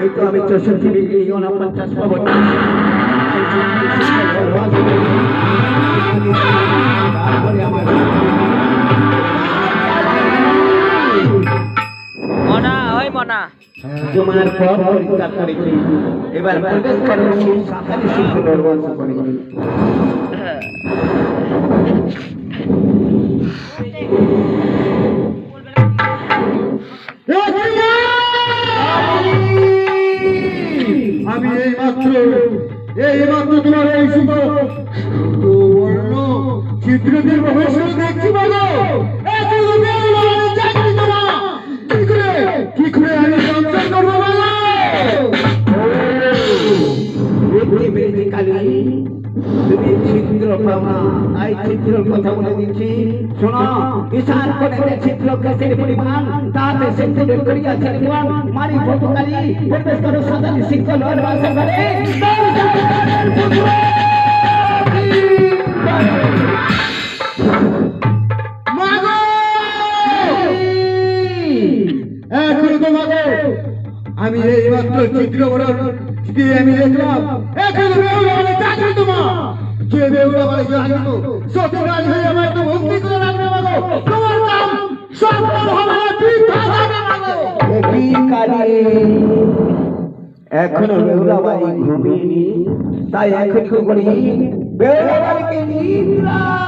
এই তো আমি 64 ডিগ্রি 49 পাবো তারপরে আমার মনা ওই মনা তোমার পথ পরিষ্কার করেছি এবার প্রবেশ করো সাতারি শিশু নরবংশ করে আমি এই মাত্র তোমার এই সুবর্ণ চিত্রদের ভবিষ্যৎ দেখছি বলো কি করে আমি সংসার করবো বলো তুমি চিত্র পাওনা তাই চিত্রের কথা বলে দিচ্ছি শোনো ঈশান কোণে চিত্র গাছের পরিমাণ তাতে সেন্টিমেন্ট করিয়াছে দেওয়ান মারি ভটকালী প্রবেশ করো সাদালি শিক্ষল বাসা ঘরে এখন তোমাকে আমি এই মাত্র চিত্র আমি দেখলাম এখন যে বেউলা বলে সত্যরাজ হয়ে আমার তো বন্দি করে রাখবে মাগো তোমার নাম সফল হবে না পিঠা যাবে মাগো কি কালে এখনো বেউলা বাড়ি ঘুমিয়ে তাই এখন কি করি বেউলা বাড়িকে নিদ্রা